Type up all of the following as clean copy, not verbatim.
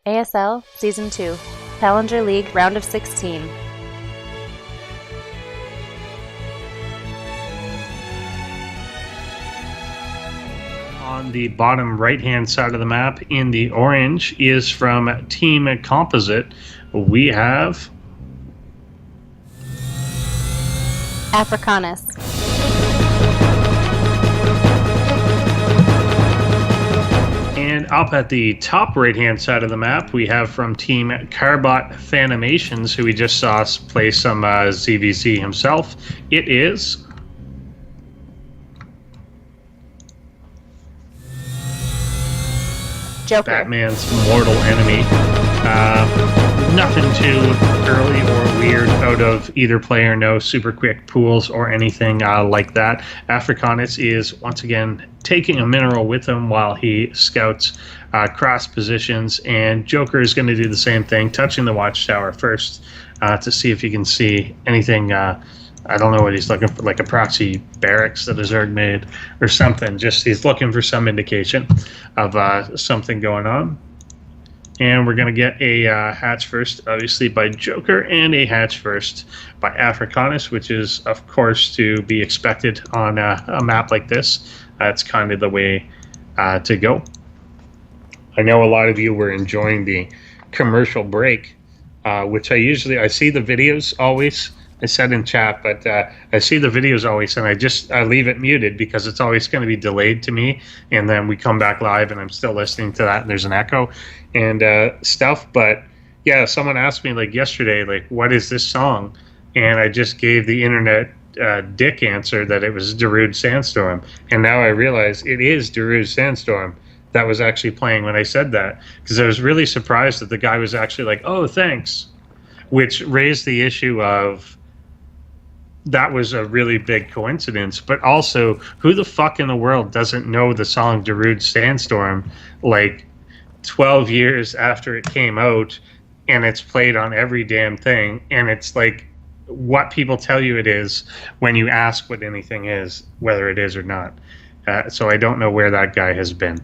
ASL Season 2, Challenger League Round of 16. On the bottom right-hand side of the map in the orange is from Team Composite. We have Afracanis. And up at the top right-hand side of the map, we have from Team Carbot Fanimations, who we just saw play some ZVZ himself. It is Joker. Batman's mortal enemy. Nothing too early or weird out of either player. No super quick pools or anything like that. Africanis is once again taking a mineral with him while he scouts cross positions, and Joker is going to do the same thing, touching the watchtower first to see if he can see anything. I don't know what he's looking for, like a proxy barracks that a Zerg made or something. Just he's looking for some indication of something going on. And we're going to get a hatch first, obviously, by Joker, and a hatch first by Afracanis, which is, of course, to be expected on a map like this. That's kind of the way to go. I know a lot of you were enjoying the commercial break, which I see the videos always. I said in chat, but I see the videos always, and I leave it muted because it's always going to be delayed to me, and then we come back live, and I'm still listening to that, and there's an echo and stuff. But yeah, someone asked me like yesterday, like, what is this song? And I just gave the internet dick answer that it was Darude Sandstorm, and now I realize it is Darude Sandstorm that was actually playing when I said that, because I was really surprised that the guy was actually like, oh, thanks, which raised the issue of that was a really big coincidence, but also who the fuck in the world doesn't know the song Darude Sandstorm like 12 years after it came out, and it's played on every damn thing, and it's like what people tell you it is when you ask what anything is, whether it is or not. So I don't know where that guy has been.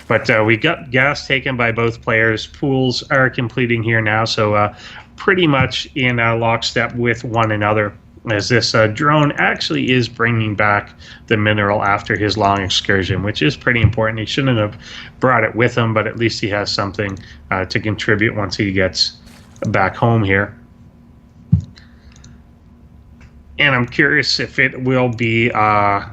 But we got gas taken by both players. Pools are completing here now, so pretty much in lockstep with one another, as this drone actually is bringing back the mineral after his long excursion, which is pretty important. He shouldn't have brought it with him, but at least he has something to contribute once he gets back home here. And I'm curious if it will be, whether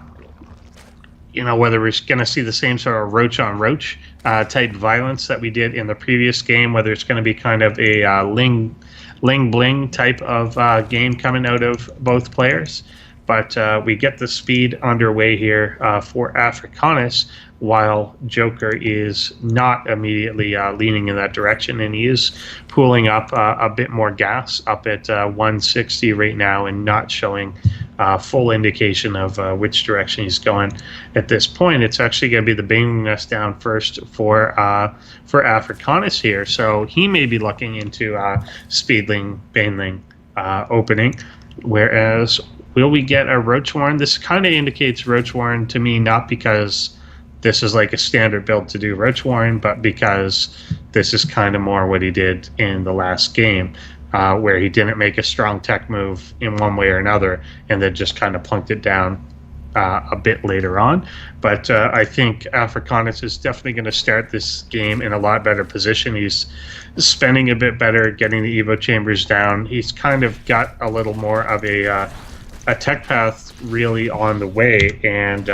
we're going to see the same sort of roach on roach type violence that we did in the previous game, whether it's going to be kind of a Ling Bling type of game coming out of both players. But we get the speed underway here for Africanis, while Joker is not immediately leaning in that direction, and he is pooling up a bit more gas, up at 160 right now, and not showing full indication of which direction he's going at this point. It's actually going to be the Baneling Nest down first for Africanis here, so he may be looking into Speedling, Baneling opening, whereas will we get a Roach Warren? This kind of indicates Roach Warren to me, not because this is like a standard build to do Roach Warren, but because this is kind of more what he did in the last game, where he didn't make a strong tech move in one way or another, and then just kind of plunked it down a bit later on. But I think Africanis is definitely going to start this game in a lot better position. He's spending a bit better, getting the Evo chambers down. He's kind of got a little more of a tech path really on the way, and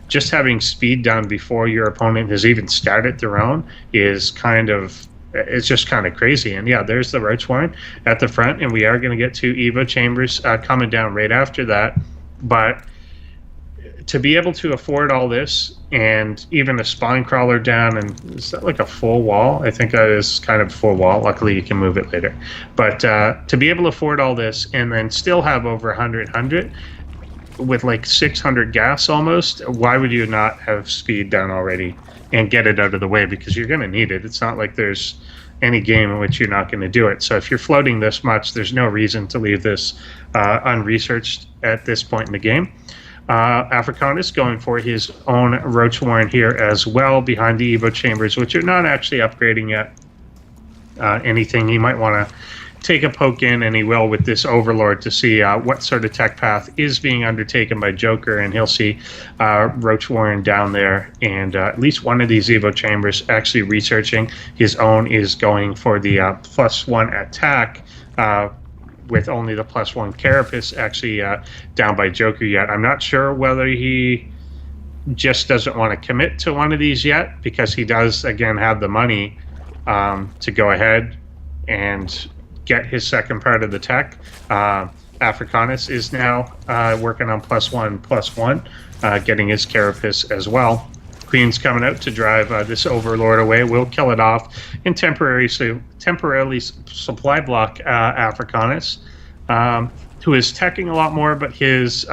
just having speed done before your opponent has even started their own is it's just kind of crazy. And yeah, there's the Roach Warren at the front, and we are going to get two Evo chambers coming down right after that. But to be able to afford all this, and even a spine crawler down, and is that like a full wall? I think that is kind of a full wall. Luckily, you can move it later. But to be able to afford all this and then still have over 100 with like 600 gas almost, why would you not have speed done already and get it out of the way? Because you're going to need it. It's not like there's any game in which you're not going to do it. So if you're floating this much, there's no reason to leave this unresearched at this point in the game. Africanis going for his own Roach Warren here as well, behind the Evo chambers, which are not actually upgrading yet. anything he might want to take a poke in, and he will with this Overlord to see what sort of tech path is being undertaken by Joker, and he'll see Roach Warren down there, and at least one of these Evo chambers actually researching. His own is going for the +1 attack, with only the +1 Carapace actually down by Joker yet. I'm not sure whether he just doesn't want to commit to one of these yet, because he does, again, have the money to go ahead and get his second part of the tech. Africanis is now working on +1/+1, getting his Carapace as well. Queen's coming out to drive this Overlord away. We'll kill it off and temporarily supply block Africanis, who is teching a lot more, but his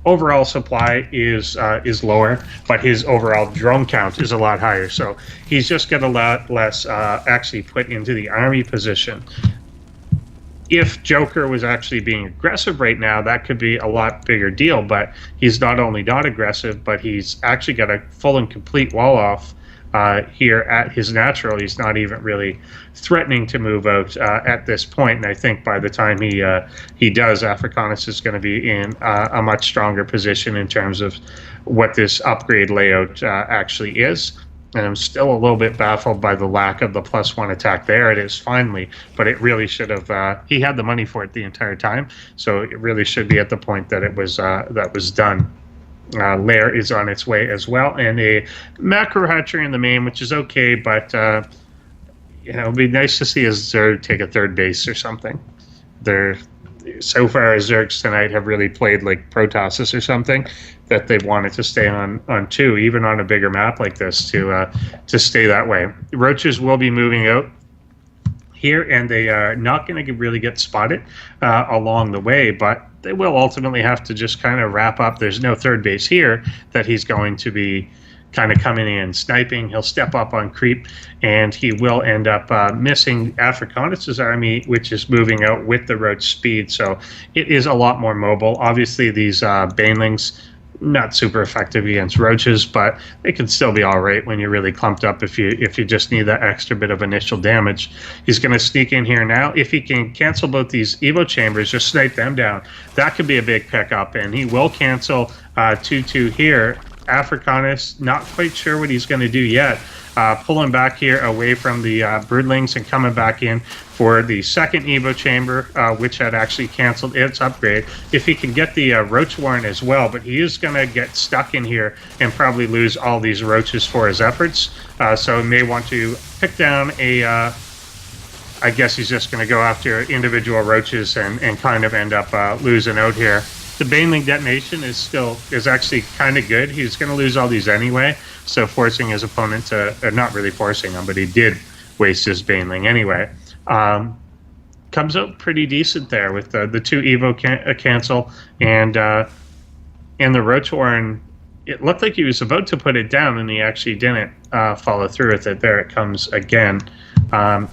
overall supply is lower, but his overall drone count is a lot higher. So he's just got a lot less actually put into the army position. If Joker was actually being aggressive right now, that could be a lot bigger deal, but he's not only not aggressive, but he's actually got a full and complete wall off here at his natural. He's not even really threatening to move out at this point, and I think by the time he does, Africanis is going to be in a much stronger position in terms of what this upgrade layout actually is. And I'm still a little bit baffled by the lack of the +1 attack. There it is, finally. But it really should have. He had the money for it the entire time, so it really should be at the point that it was done. Lair is on its way as well, and a macro hatchery in the main, which is okay, but it'd be nice to see a Zerg take a third base or something. So far, Zergs tonight have really played like Protoss or something, that they've wanted to stay on 2, even on a bigger map like this, to stay that way. Roaches will be moving out here, and they are not going to really get spotted along the way, but they will ultimately have to just kind of wrap up. There's no third base here that he's going to be kind of coming in and sniping. He'll step up on creep, and he will end up missing Africanis' army, which is moving out with the Roach speed. So it is a lot more mobile. Obviously, these banelings, not super effective against roaches, but they can still be all right when you're really clumped up if you just need that extra bit of initial damage. He's going to sneak in here now. If he can cancel both these Evo chambers, just snipe them down, that could be a big pickup, and he will cancel 2-2 here. Africanis, not quite sure what he's going to do yet. Pulling back here away from the broodlings and coming back in for the second Evo chamber, which had actually canceled its upgrade. If he can get the Roach Warren as well, but he is going to get stuck in here and probably lose all these roaches for his efforts. So he may want to pick down a... I guess he's just going to go after individual roaches and kind of end up losing out here. The Baneling detonation is actually kind of good. He's going to lose all these anyway, so forcing his opponent to, not really forcing him, but he did waste his Baneling anyway. Comes out pretty decent there with the 2 Evo cancel, and the Roach Warren. It looked like he was about to put it down, and he actually didn't follow through with it. There it comes again.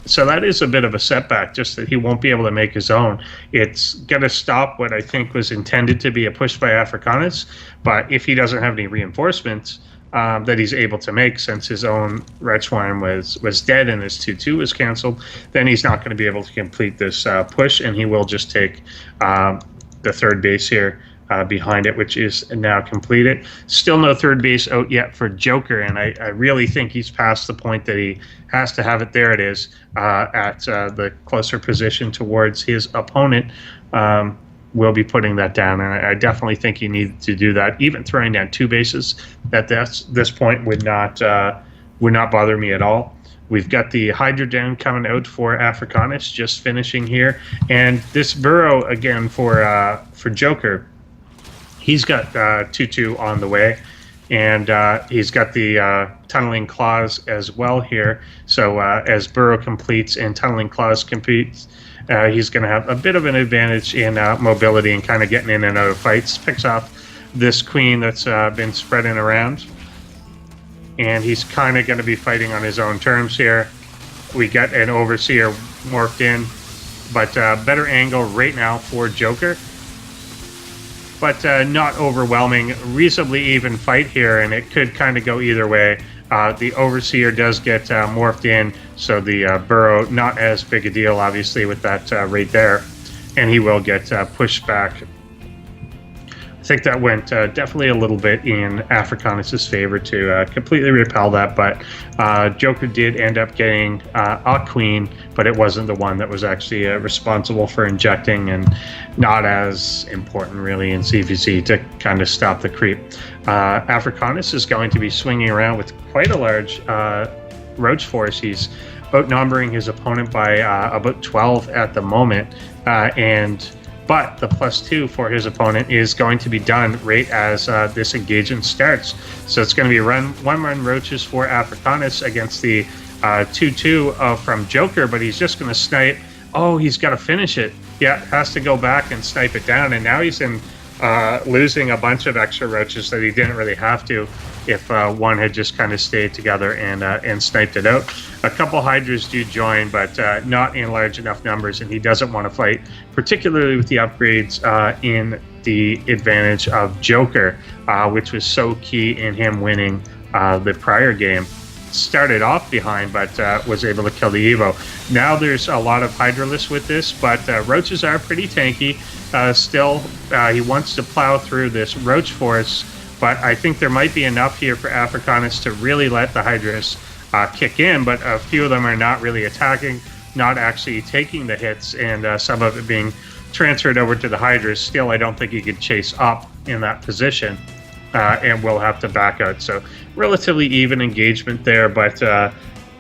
So that is a bit of a setback, just that he won't be able to make his own. It's going to stop what I think was intended to be a push by Africanis, but if he doesn't have any reinforcements that he's able to make, since his own Roach Warren was dead and his 2-2 was canceled, then he's not going to be able to complete this push, and he will just take the third base here behind it, which is now completed. Still no third base out yet for Joker, and I really think he's past the point that he has to have it. There it is, at the closer position towards his opponent. Will be putting that down, and I definitely think he needed to do that. Even throwing down 2 bases at this point would not bother me at all. We've got the Hydra down coming out for Africanis, just finishing here, and this burrow again for Joker. He's got 2-2 on the way, and he's got the Tunneling Claws as well here. So as Burrow completes and Tunneling Claws competes, he's going to have a bit of an advantage in mobility and kind of getting in and out of fights. Picks off this Queen that's been spreading around, and he's kind of going to be fighting on his own terms here. We got an Overseer morphed in, but better angle right now for Joker. But not overwhelming, reasonably even fight here, and it could kind of go either way. The Overseer does get morphed in So the burrow, not as big a deal, obviously, with that right there. And he will get pushed back. I think that went definitely a little bit in Africanis' favor to completely repel that, but Joker did end up getting a queen, but it wasn't the one that was actually responsible for injecting, and not as important really in CVC to kind of stop the creep. Africanis is going to be swinging around with quite a large roach force. He's outnumbering his opponent by about 12 at the moment, but the +2 for his opponent is going to be done right as this engagement starts. So it's going to be one-run roaches for Africanis against the 2-2 from Joker, but he's just going to snipe. Oh, he's got to finish it. Yeah, has to go back and snipe it down, and now he's in losing a bunch of extra roaches that he didn't really have to if one had just kind of stayed together and sniped it out. A couple Hydras do join, but not in large enough numbers, and he doesn't want to fight, particularly with the upgrades in the advantage of Joker, which was so key in him winning the prior game. Started off behind, but was able to kill the Evo. Now there's a lot of Hydralists with this, but roaches are pretty tanky. Still, he wants to plow through this roach force, but I think there might be enough here for Africanis to really let the Hydras kick in, but a few of them are not really attacking, not actually taking the hits, and some of it being transferred over to the Hydras. Still, I don't think he could chase up in that position, and will have to back out. So relatively even engagement there, but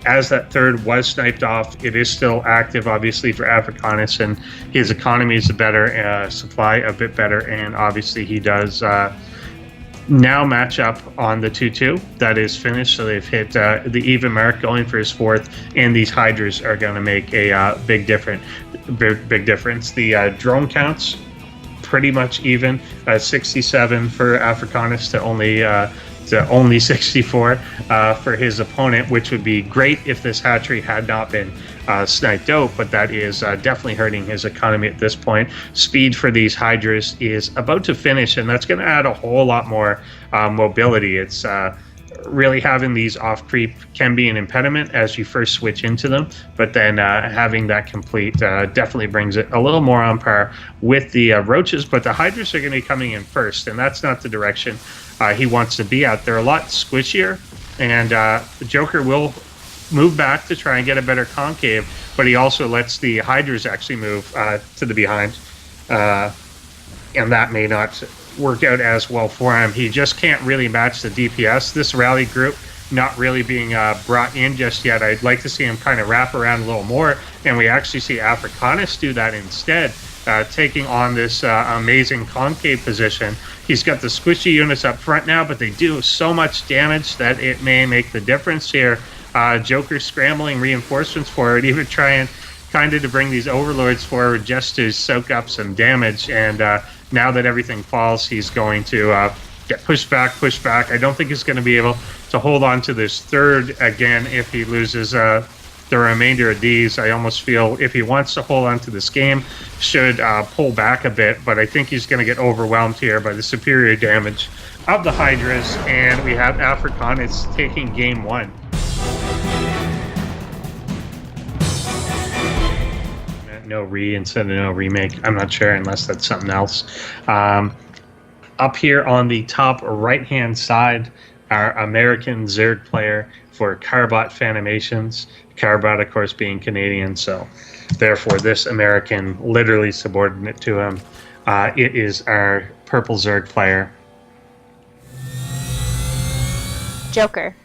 as that third was sniped off, it is still active, obviously, for Africanis, and his economy is a better, supply a bit better, and obviously he does now match up on the 2-2. That is finished, so they've hit the even mark, going for his fourth, and these Hydras are going to make a big difference. The drone counts pretty much even, 67 for Africanis to only 64 for his opponent, which would be great if this hatchery had not been sniped out, but that is definitely hurting his economy at this point. Speed for these Hydras is about to finish, and that's going to add a whole lot more mobility. It's really having these off creep can be an impediment as you first switch into them, but then having that complete definitely brings it a little more on par with the roaches. But the Hydras are going to be coming in first, and that's not the direction he wants to be at. They're a lot squishier, and the Joker will move back to try and get a better concave, but he also lets the Hydras actually move to the behind, and that may not work out as well for him. He just can't really match the DPS. This rally group not really being brought in just yet. I'd like to see him kind of wrap around a little more, and we actually see Africanis do that instead, taking on this amazing concave position. He's got the squishy units up front now, but they do so much damage that it may make the difference here. Joker scrambling reinforcements forward, even trying kind of to bring these overlords forward just to soak up some damage, and now that everything falls, he's going to get pushed back. I don't think he's going to be able to hold on to this third again if he loses the remainder of these. I almost feel if he wants to hold on to this game, should pull back a bit, but I think he's going to get overwhelmed here by the superior damage of the Hydras, and we have Africanis taking game one. No instead of no remake. I'm not sure, unless that's something else. Up here on the top right-hand side, our American Zerg player for Carbot Fanimations. Carbot, of course, being Canadian, so therefore this American literally subordinate to him. It is our purple Zerg player, Joker.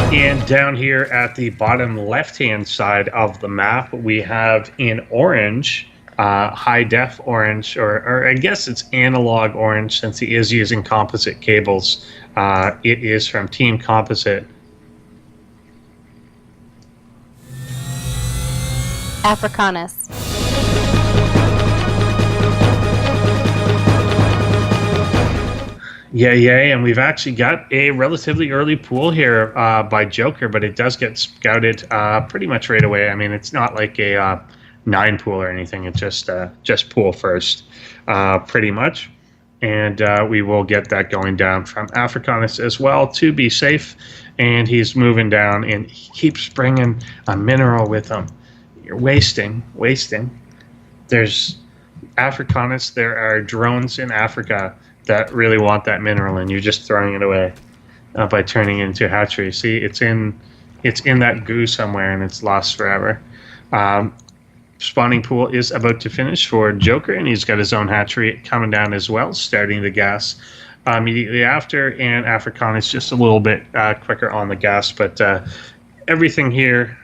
And down here at the bottom left-hand side of the map, we have in orange, high-def orange, or I guess it's analog orange since he is using composite cables. It is from Team Composite. Africanis. Yeah, and we've actually got a relatively early pool here by Joker, but it does get scouted pretty much right away. I mean, it's not like a 9 pool or anything. It's just pool first, pretty much. and we will get that going down from Africanis as well to be safe. And he's moving down, and he keeps bringing a mineral with him. You're wasting. There's Africanus. There are drones in Africa that really want that mineral, and you're just throwing it away by turning it into hatchery. See, it's in that goo somewhere, and it's lost forever. Spawning pool is about to finish for Joker, and he's got his own hatchery coming down as well, starting the gas immediately after, and Africanus just a little bit quicker on the gas, but everything here,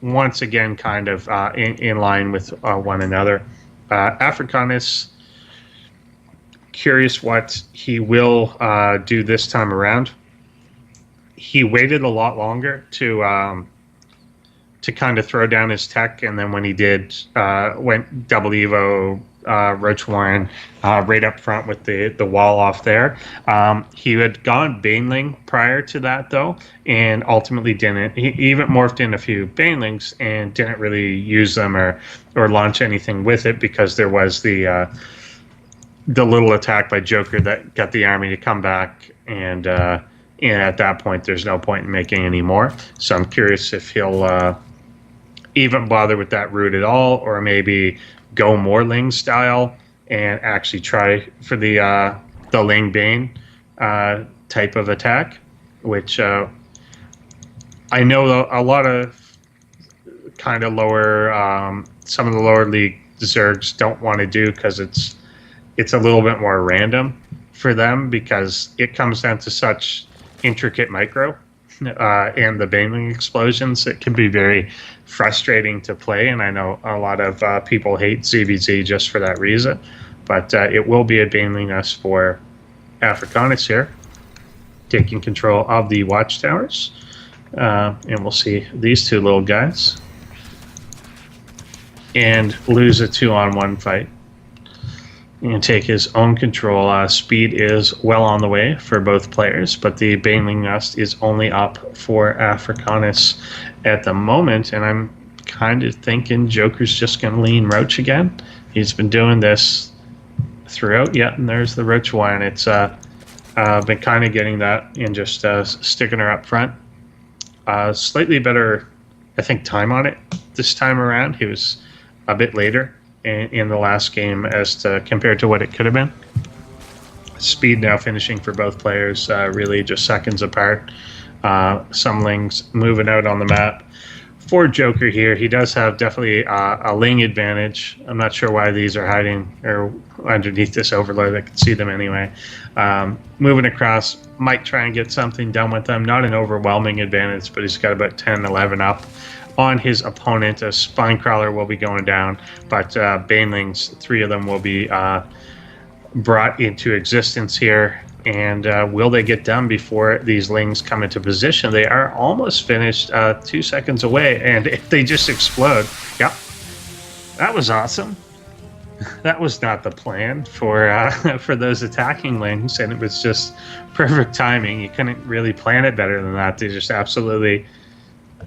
once again, kind of in line with one another. Africanus, curious what he will do this time around. He waited a lot longer to kind of throw down his tech, and then when he did, went double Evo Roach Warren right up front with the wall off there. He had gone Baneling prior to that, though, and ultimately didn't. He even morphed in a few Banelings and didn't really use them or launch anything with it, because there was the little attack by Joker that got the army to come back, and at that point, there's no point in making any more. So I'm curious if he'll even bother with that route at all, or maybe go more Ling style and actually try for the Ling Bane type of attack, which I know a lot of kind of lower, some of the lower league Zergs don't want to do, because it's a little bit more random for them, because it comes down to such intricate micro and the Baneling explosions. It can be very frustrating to play, and I know a lot of people hate ZVZ just for that reason, but it will be a Baneling nest for Africanus here, taking control of the watchtowers, and we'll see these two little guys and lose a 2-on-1 fight and take his own control. Speed is well on the way for both players, but the Baneling nest is only up for Africanus at the moment, and I'm kind of thinking Joker's just going to lean Roach again. He's been doing this throughout. Yeah, and there's the Roach one. It's been kind of getting that and just sticking her up front. Slightly better, I think, time on it this time around. He was a bit later in the last game as to compared to what it could have been. Speed now finishing for both players, really just seconds apart. Some Lings moving out on the map. For Joker here, he does have definitely a Ling advantage. I'm not sure why these are hiding or underneath this overload. I can see them anyway. Moving across, might try and get something done with them. Not an overwhelming advantage, but he's got about 10, 11 up on his opponent. A Spinecrawler will be going down, but Banelings, 3 of them will be brought into existence here. And will they get done before these Lings come into position? They are almost finished, 2 seconds away, and if they just explode, yep, that was awesome. That was not the plan for those attacking Lings, and it was just perfect timing. You couldn't really plan it better than that. They just absolutely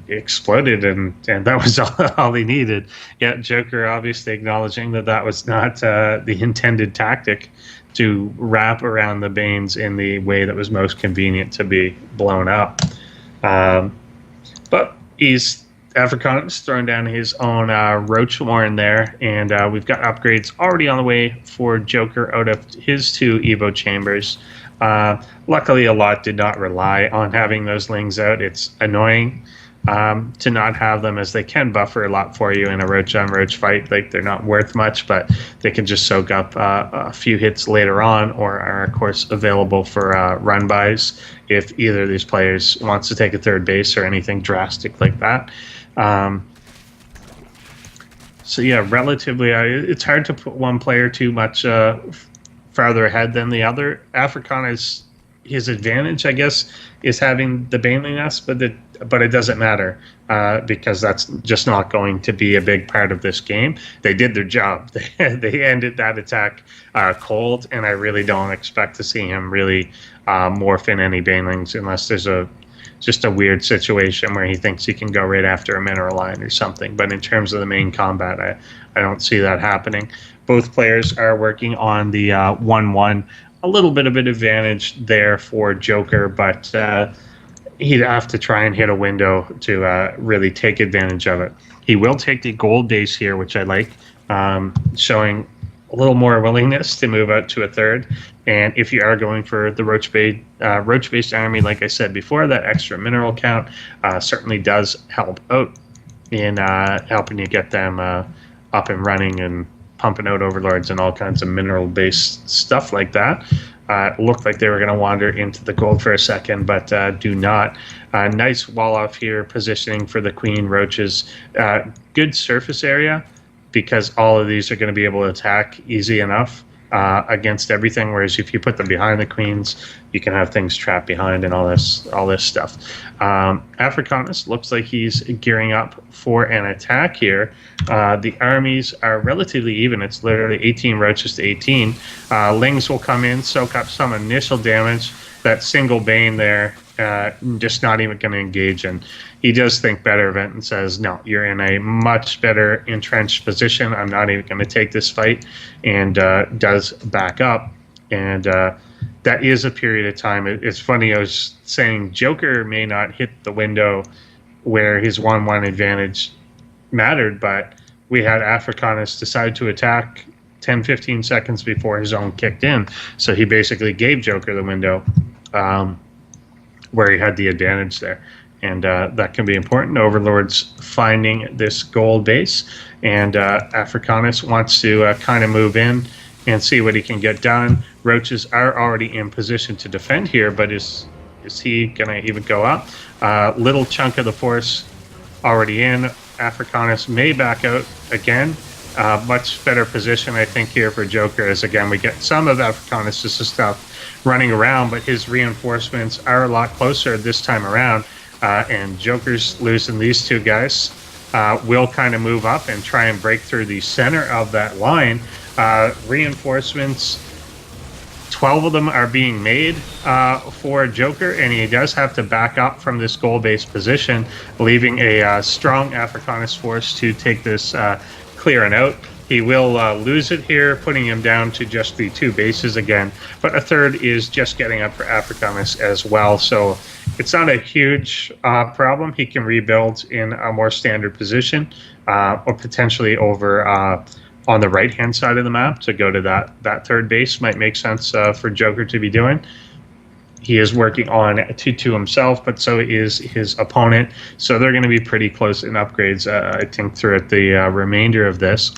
exploded, and that was all they needed. Yeah, Joker obviously acknowledging that was not the intended tactic, to wrap around the Banes in the way that was most convenient to be blown up. But Africanus throwing down his own Roach Warren there, and we've got upgrades already on the way for Joker out of his 2 Evo chambers. Luckily, a lot did not rely on having those Lings out. It's annoying to not have them, as they can buffer a lot for you in a Roach on Roach fight. Like, they're not worth much, but they can just soak up a few hits later on, or are of course available for run buys if either of these players wants to take a third base or anything drastic like that. So yeah, relatively, it's hard to put one player too much farther ahead than the other. Africanus, his advantage, I guess, is having the Baneling nest, but it doesn't matter because that's just not going to be a big part of this game. They did their job. They ended that attack cold, and I really don't expect to see him really morph in any Banelings unless there's a just a weird situation where he thinks he can go right after a mineral line or something. But in terms of the main combat, I don't see that happening. Both players are working on the 1-1. A little bit of an advantage there for Joker, but he'd have to try and hit a window to really take advantage of it. He will take the gold base here, which I like, showing a little more willingness to move out to a third. And if you are going for the roach-based army, like I said before, that extra mineral count certainly does help out in helping you get them up and running and pumping out overlords and all kinds of mineral-based stuff like that. Looked like they were going to wander into the gold for a second, but do not. Nice wall off here, positioning for the queen roaches. Good surface area, because all of these are going to be able to attack easy enough against everything. Whereas if you put them behind the queens, you can have things trapped behind and all this stuff. Africanis looks like he's gearing up for an attack here. The armies are relatively even. It's literally 18 roaches to 18. Lings will come in, soak up some initial damage. That single Bane there, just not even going to engage in. He does think better of it and says, no, you're in a much better entrenched position. I'm not even going to take this fight, and does back up. And that is a period of time. It's funny, I was saying Joker may not hit the window where his 1-1 advantage mattered, but we had Africanis decide to attack 10-15 seconds before his own kicked in. So he basically gave Joker the window where he had the advantage there. And that can be important. Overlord's finding this gold base, and Africanis wants to kind of move in and see what he can get done. Roaches are already in position to defend here, but is he going to even go up? Little chunk of the force already in. Africanis may back out again. Much better position, I think, here for Joker, as again we get some of Africanis' stuff running around, but his reinforcements are a lot closer this time around. And Joker's losing these two guys. Will kind of move up and try and break through the center of that line. Reinforcements, 12 of them are being made for Joker, and he does have to back up from this goal-based position, leaving a strong Africanis force to take this clear and out. He will lose it here, putting him down to just the 2 bases again, but a third is just getting up for Africanis as well, so it's not a huge problem. He can rebuild in a more standard position, or potentially over on the right-hand side of the map to go to that third base. Might make sense for Joker to be doing. He is working on 2-2 himself, but so is his opponent, so they're going to be pretty close in upgrades, I think, throughout the remainder of this.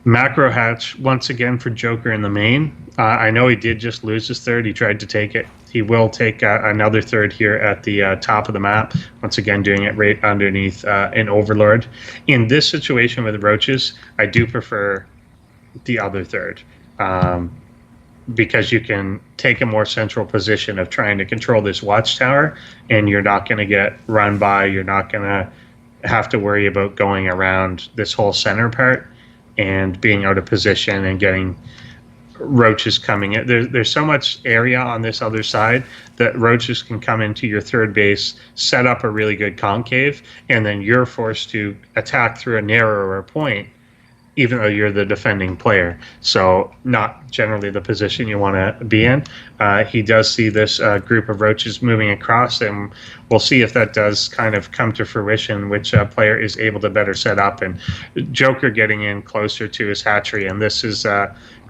Macro hatch once again for Joker in the main. I know he did just lose his third. He tried to take it. He will take another third here at the top of the map. Once again, doing it right underneath an overlord. In this situation with roaches, I do prefer the other third, because you can take a more central position of trying to control this watchtower, and you're not going to get run by. You're not going to have to worry about going around this whole center part and being out of position and getting roaches coming in. There's so much area on this other side that roaches can come into your third base, set up a really good concave, and then you're forced to attack through a narrower point, even though you're the defending player. So not generally the position you want to be in. He does see this group of roaches moving across, and we'll see if that does kind of come to fruition, which player is able to better set up. And Joker getting in closer to his hatchery, and this is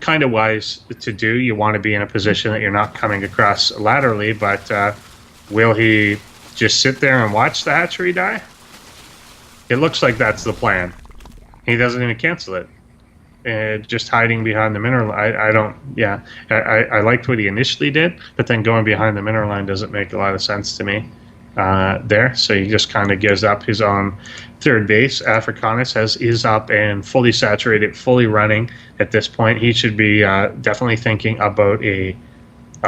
kind of wise to do. You want to be in a position that you're not coming across laterally, but will he just sit there and watch the hatchery die? It looks like that's the plan. He doesn't even cancel it. Just hiding behind the mineral. I liked what he initially did, but then going behind the mineral line doesn't make a lot of sense to me there. So he just kind of gives up his own third base. Africanis is up and fully saturated, fully running at this point. He should be definitely thinking about a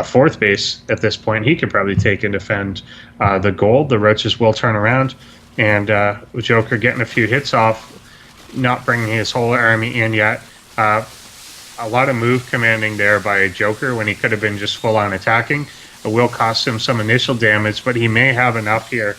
fourth base at this point. He could probably take and defend the gold. The roaches will turn around, and Joker getting a few hits off, not bringing his whole army in yet. A lot of move commanding there by Joker when he could have been just full on attacking. It will cost him some initial damage, but he may have enough here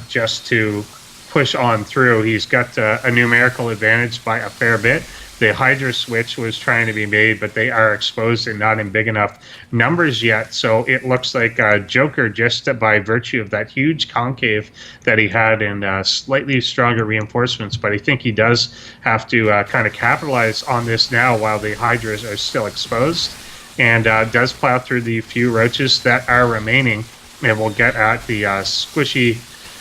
just to push on through. He's got a numerical advantage by a fair bit. The Hydra switch was trying to be made, but they are exposed and not in big enough numbers yet. So it looks like Joker, just by virtue of that huge concave that he had and slightly stronger reinforcements, but I think he does have to kind of capitalize on this now while the Hydras are still exposed, and does plow through the few roaches that are remaining, and we'll get at the squishy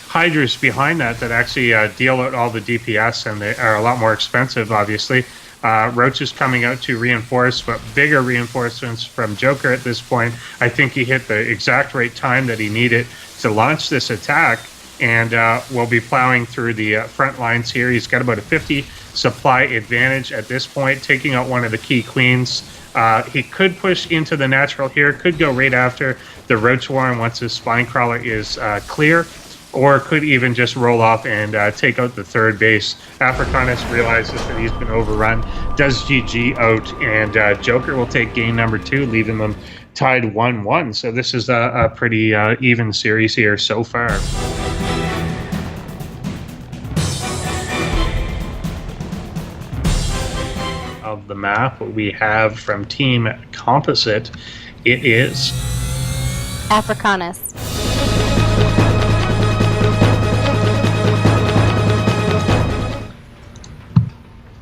Hydras behind that actually deal out all the DPS, and they are a lot more expensive, obviously. Roaches coming out to reinforce, but bigger reinforcements from Joker at this point. I think he hit the exact right time that he needed to launch this attack, and will be plowing through the front lines here. He's got about a 50 supply advantage at this point, taking out one of the key queens. He could push into the natural here, could go right after the Roach Warren once his Spine Crawler is clear, or could even just roll off and take out the third base. Africanis realizes that he's been overrun, does GG out, and Joker will take game number 2, leaving them tied 1-1. So this is a pretty even series here so far. Of the map we have from Team Composite, it is Afracanis.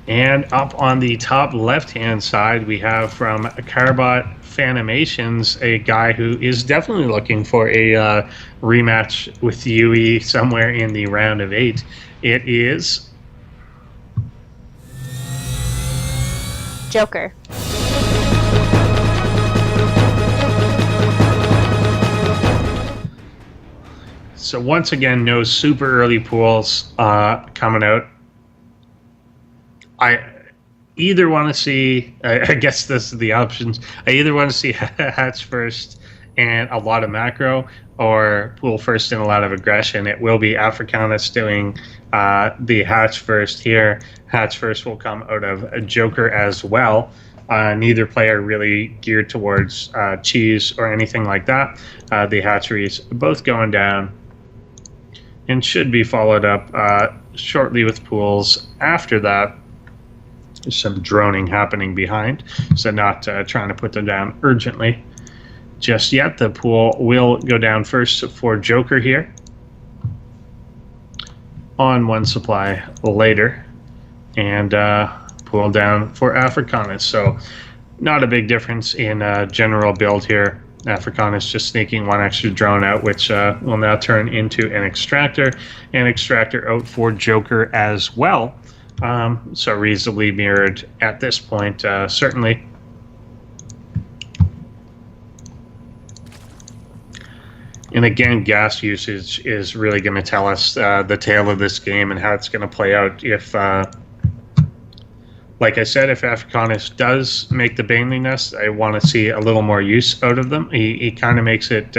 And up on the top left-hand side, we have from Carbot Fanimations, a guy who is definitely looking for a rematch with Yui somewhere in the round of 8. It is Joker. So once again, no super early pools coming out. I either want to see, I guess this is the options, I either want to see hatch first and a lot of macro, or pool first and a lot of aggression. It will be Africanis doing the hatch first here. Hatch first will come out of a Joker as well. Neither player really geared towards cheese or anything like that. The hatcheries both going down, and should be followed up shortly with pools after that. There's some droning happening behind, so not trying to put them down urgently just yet. The pool will go down first for Joker here, on 1 supply later, and pool down for Africanis. So not a big difference in general build here. Africanis just sneaking 1 extra drone out, which will now turn into an extractor out for Joker as well. So reasonably mirrored at this point, certainly. And again, gas usage is really going to tell us the tale of this game and how it's going to play out. If, like I said, if Africanis does make the Baneling Nest, I want to see a little more use out of them. He kind of makes it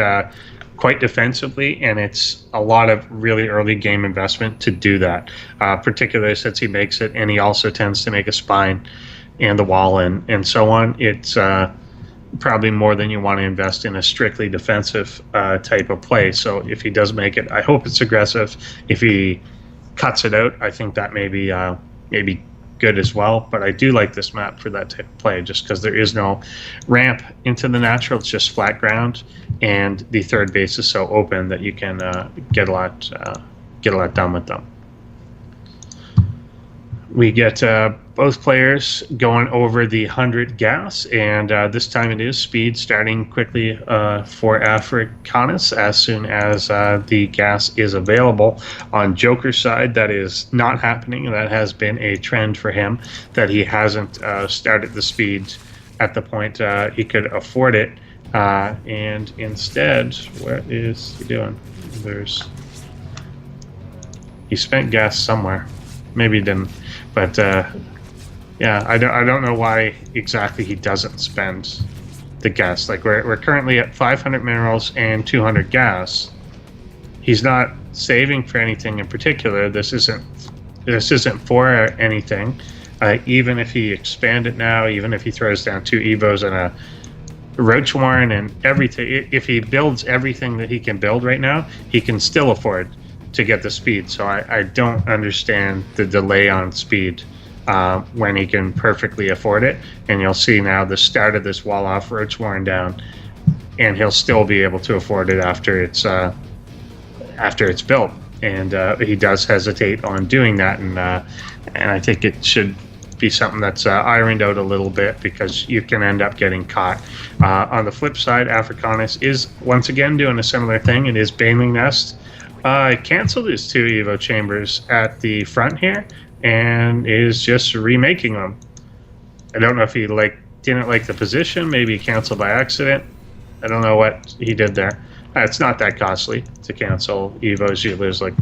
quite defensively, and it's a lot of really early game investment to do that, particularly since he makes it, and he also tends to make a spine and the wall and so on. It's probably more than you want to invest in a strictly defensive type of play. So if he does make it, I hope it's aggressive. If he cuts it out, I think that may be good as well. But I do like this map for that type of play, just because there is no ramp into the natural. It's just flat ground, and the third base is so open that you can get a lot done with them. We get both players going over the 100 gas, and this time it is speed starting quickly for Africanis as soon as the gas is available. On Joker's side, that is not happening, and that has been a trend for him, that he hasn't started the speed at the point he could afford it, and instead, what is he doing? He spent gas somewhere. Maybe he didn't. But yeah, I don't know why exactly he doesn't spend the gas. Like we're currently at 500 minerals and 200 gas. He's not saving for anything in particular. This isn't for anything. Even if he expand it now, even if he throws down 2 evos and Roach Warren and everything. If he builds everything that he can build right now, he can still afford to get the speed. So I don't understand the delay on speed when he can perfectly afford it. And you'll see now the start of this wall off Roach Warren down, and he'll still be able to afford it after it's built. And he does hesitate on doing that, and I think it should be something that's ironed out a little bit, because you can end up getting caught. On the flip side, Afracanis is once again doing a similar thing. It is Baneling Nest. Canceled his 2 Evo chambers at the front here and is just remaking them. I don't know if he didn't like the position. Maybe he canceled by accident. I don't know what he did there. It's not that costly to cancel Evos. You lose like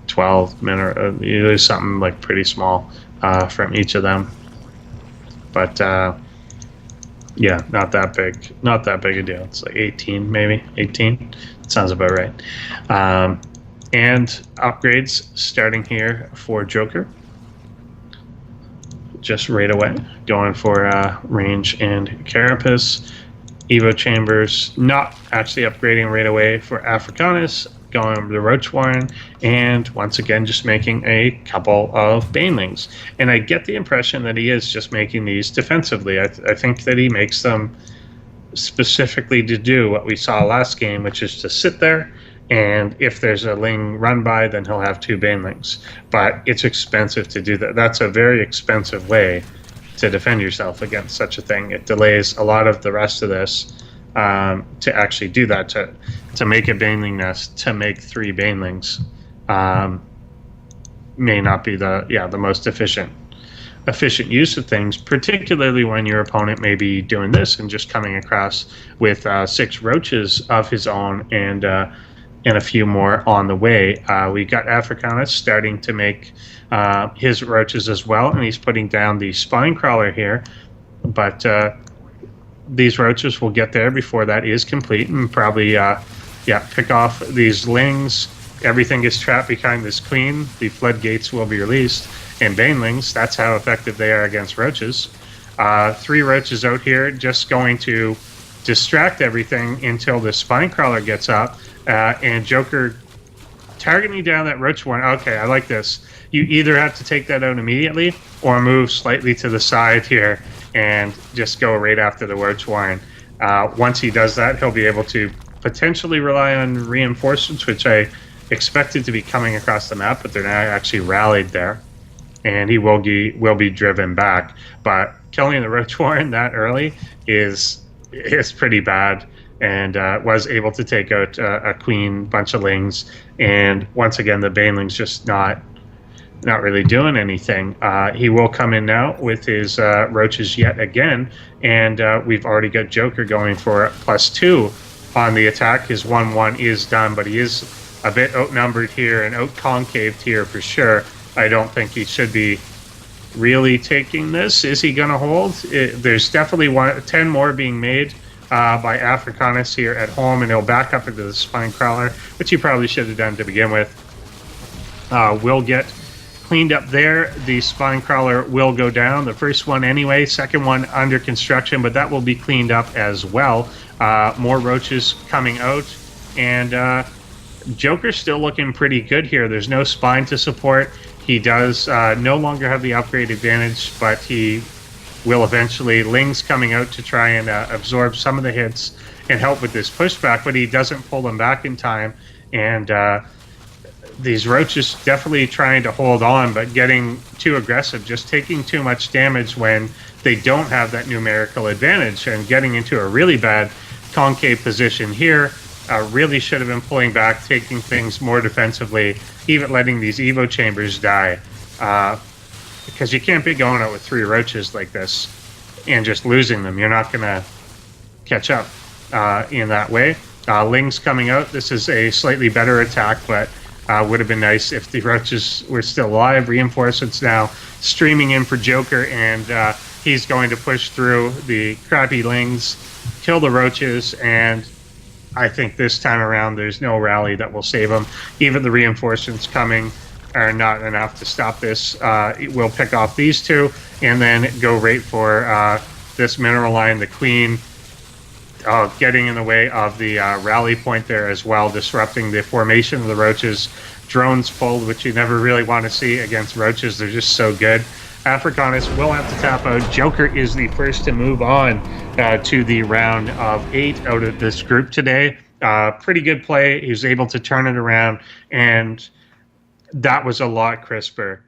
12 minutes. You lose something like pretty small from each of them. But yeah, not that big. Not that big a deal. It's like 18, maybe 18. Sounds about right. And upgrades starting here for Joker. Just right away, going for range and carapace. Evo chambers, not actually upgrading right away for Afracanis, going over to Roach Warren, and once again just making a couple of Banelings. And I get the impression that he is just making these defensively. I think that he makes them specifically to do what we saw last game, which is to sit there, and if there's a Ling run by, then he'll have 2 Banelings. But it's expensive to do that. That's a very expensive way to defend yourself against such a thing. It delays a lot of the rest of this to actually do that, to make a Baneling Nest, to make 3 Banelings may not be the most efficient use of things, particularly when your opponent may be doing this and just coming across with 6 roaches of his own and a few more on the way. We got Afracanis starting to make his roaches as well, and he's putting down the spine crawler here, but these roaches will get there before that is complete, and probably pick off these Lings. Everything is trapped behind this queen. The floodgates will be released, and Banelings, that's how effective they are against roaches. 3 roaches out here, just going to distract everything until the spine crawler gets up, and Joker targeting down that roach one. Okay, I like this. You either have to take that out immediately or move slightly to the side here and just go right after the roach warren. Once he does that, he'll be able to potentially rely on reinforcements, which I expected to be coming across the map, but they're now actually rallied there, and he will be driven back. But killing the roach warren that early is pretty bad, and was able to take out a queen, bunch of Lings, and once again the Baneling's just not really doing anything. He will come in now with his roaches yet again, and we've already got Joker going for +2 on the attack. His 1/1 is done, but he is a bit outnumbered here and out-concaved here for sure. I don't think he should be really taking this. Is he going to hold? There's definitely 10 more being made by Afracanis here at home, and he'll back up into the spine crawler, which he probably should have done to begin with. Will get cleaned up there. The spine crawler will go down. The first one anyway, second one under construction, but that will be cleaned up as well. More roaches coming out, and Joker's still looking pretty good here. There's no spine to support. He does no longer have the upgrade advantage, but he will eventually. Ling's coming out to try and absorb some of the hits and help with this pushback, but he doesn't pull them back in time, and these roaches definitely trying to hold on, but getting too aggressive, just taking too much damage when they don't have that numerical advantage, and getting into a really bad concave position here. Really should have been pulling back, taking things more defensively, even letting these Evo chambers die, because you can't be going out with 3 roaches like this and just losing them. You're not going to catch up in that way. Ling's coming out. This is a slightly better attack, but would have been nice if the roaches were still alive. Reinforcements now streaming in for Joker, and he's going to push through the crappy Lings, kill the roaches, and I think this time around there's no rally that will save him. Even the reinforcements coming are not enough to stop this. We'll pick off these 2 and then go right for this mineral line, the queen, getting in the way of the rally point there as well, disrupting the formation of the roaches. Drones pulled, which you never really want to see against roaches. They're just so good. Africanis will have to tap out. Joker is the first to move on to the round of 8 out of this group today. Pretty good play. He was able to turn it around, and that was a lot crisper.